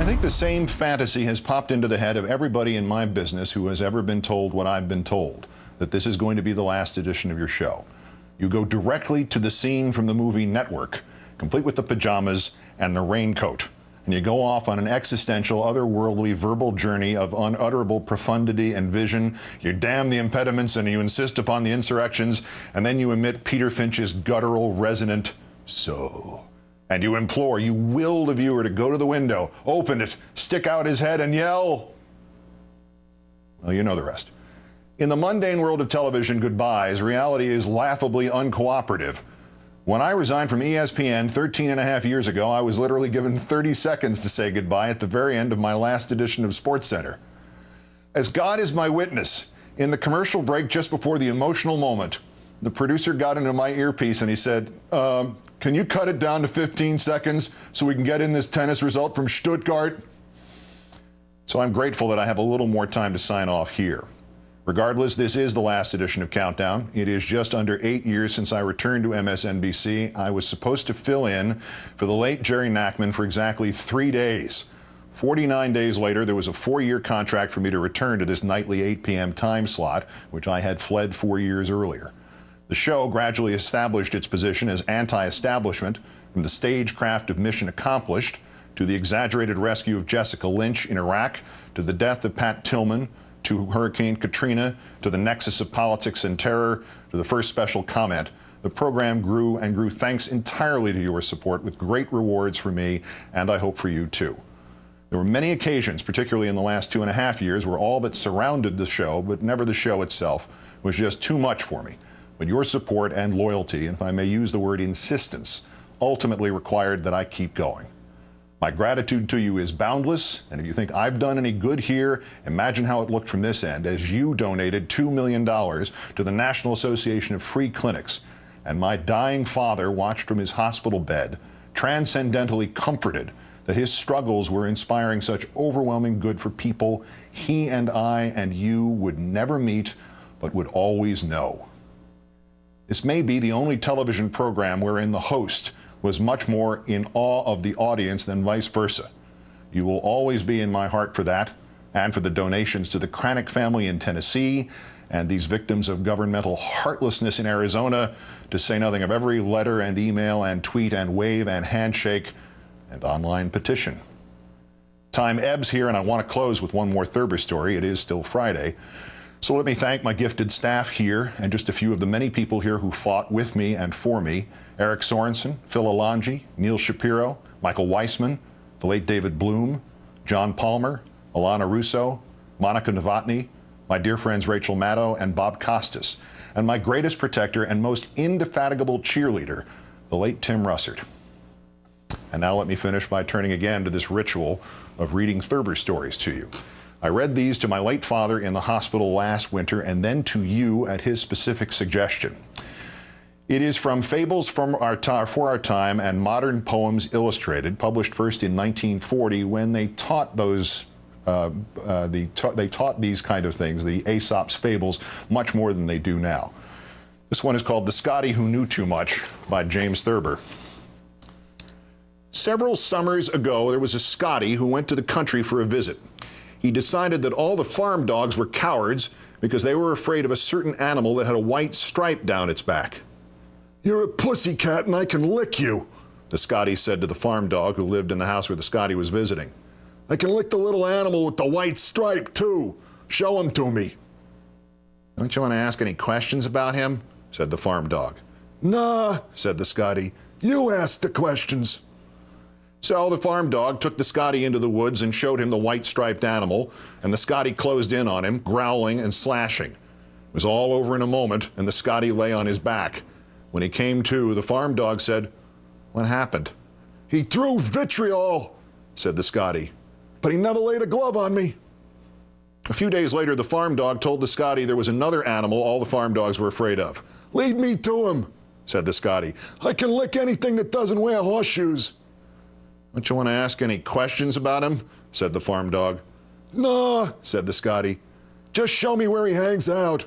think the same fantasy has popped into the head of everybody in my business who has ever been told what I've been told, that this is going to be the last edition of your show. You go directly to the scene from the movie Network, complete with the pajamas and the raincoat, and you go off on an existential, otherworldly, verbal journey of unutterable profundity and vision. You damn the impediments and you insist upon the insurrections, and then you emit Peter Finch's guttural, resonant "so." And you implore, you will the viewer to go to the window, open it, stick out his head and yell. Well, you know the rest. In the mundane world of television goodbyes, reality is laughably uncooperative. When I resigned from ESPN 13 and a half years ago, I was literally given 30 seconds to say goodbye at the very end of my last edition of SportsCenter. As God is my witness, in the commercial break just before the emotional moment, the producer got into my earpiece and he said, can you cut it down to 15 seconds so we can get in this tennis result from Stuttgart? So I'm grateful that I have a little more time to sign off here. Regardless, this is the last edition of Countdown. It is just under 8 years since I returned to MSNBC. I was supposed to fill in for the late Jerry Nachman for exactly 3 days. 49 days later, there was a 4-year contract for me to return to this nightly 8 p.m. time slot, which I had fled 4 years earlier. The show gradually established its position as anti-establishment, from the stagecraft of Mission Accomplished, to the exaggerated rescue of Jessica Lynch in Iraq, to the death of Pat Tillman, to Hurricane Katrina, to the nexus of politics and terror, to the first special comment. The program grew and grew thanks entirely to your support, with great rewards for me, and I hope for you too. There were many occasions, particularly in the last 2.5 years, where all that surrounded the show, but never the show itself, was just too much for me. But your support and loyalty, and if I may use the word insistence, ultimately required that I keep going. My gratitude to you is boundless, and if you think I've done any good here, imagine how it looked from this end as you donated $2 million to the National Association of Free Clinics, and my dying father watched from his hospital bed, transcendently comforted that his struggles were inspiring such overwhelming good for people he and I and you would never meet, but would always know. This may be the only television program wherein the host was much more in awe of the audience than vice versa. You will always be in my heart for that, and for the donations to the Cranick family in Tennessee, and these victims of governmental heartlessness in Arizona, to say nothing of every letter and email and tweet and wave and handshake and online petition. Time ebbs here, and I want to close with one more Thurber story. It is still Friday. So let me thank my gifted staff here and just a few of the many people here who fought with me and for me. Eric Sorensen, Phil Alonji, Neil Shapiro, Michael Weissman, the late David Bloom, John Palmer, Alana Russo, Monica Novotny, my dear friends Rachel Maddow and Bob Costas, and my greatest protector and most indefatigable cheerleader, the late Tim Russert. And now let me finish by turning again to this ritual of reading Thurber stories to you. I read these to my late father in the hospital last winter, and then to you at his specific suggestion. It is from Fables for Our Time and Modern Poems Illustrated, published first in 1940, when they taught they taught these kind of things, the Aesop's fables, much more than they do now. This one is called The Scottie Who Knew Too Much by James Thurber. Several summers ago, there was a Scottie who went to the country for a visit. He decided that all the farm dogs were cowards because they were afraid of a certain animal that had a white stripe down its back. "You're a pussycat and I can lick you," the Scottie said to the farm dog who lived in the house where the Scottie was visiting. "I can lick the little animal with the white stripe, too. Show him to me." "Don't you want to ask any questions about him?" said the farm dog. "Nah," said the Scottie. "You ask the questions." So the farm dog took the Scottie into the woods and showed him the white-striped animal, and the Scottie closed in on him, growling and slashing. It was all over in a moment, and the Scottie lay on his back. When he came to, the farm dog said, "What happened?" "He threw vitriol," said the Scottie, "but he never laid a glove on me." A few days later, the farm dog told the Scottie there was another animal all the farm dogs were afraid of. "Lead me to him," said the Scottie. "I can lick anything that doesn't wear horseshoes." "Don't you want to ask any questions about him?" said the farm dog. "No," said the Scottie. "Just show me where he hangs out."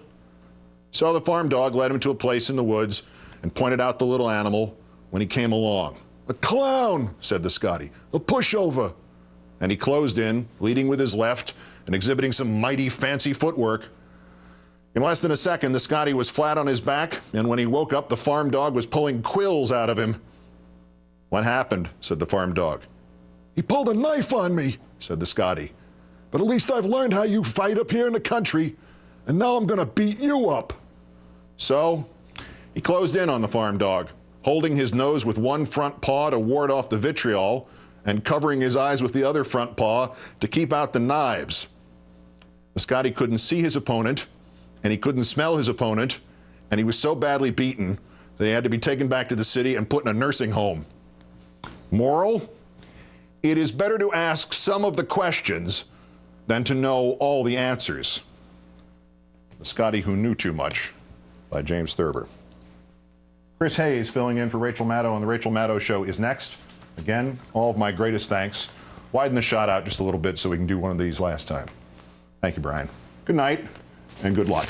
So the farm dog led him to a place in the woods and pointed out the little animal when he came along. "A clown," said the Scottie. "A pushover." and he closed in, leading with his left and exhibiting some mighty fancy footwork. In less than a second, the Scottie was flat on his back, and when he woke up, the farm dog was pulling quills out of him. "What happened?" said the farm dog. "He pulled a knife on me," said the Scottie. "But at least I've learned how you fight up here in the country, and now I'm going to beat you up." So he closed in on the farm dog, holding his nose with one front paw to ward off the vitriol and covering his eyes with the other front paw to keep out the knives. The Scottie couldn't see his opponent, and he couldn't smell his opponent, and he was so badly beaten that he had to be taken back to the city and put in a nursing home. Moral: it is better to ask some of the questions than to know all the answers. The Scottie Who Knew Too Much by James Thurber. Chris Hayes filling in for Rachel Maddow on The Rachel Maddow Show is next. Again, all of my greatest thanks. Widen the shot out just a little bit so we can do one of these last time. Thank you, Brian. Good night and good luck.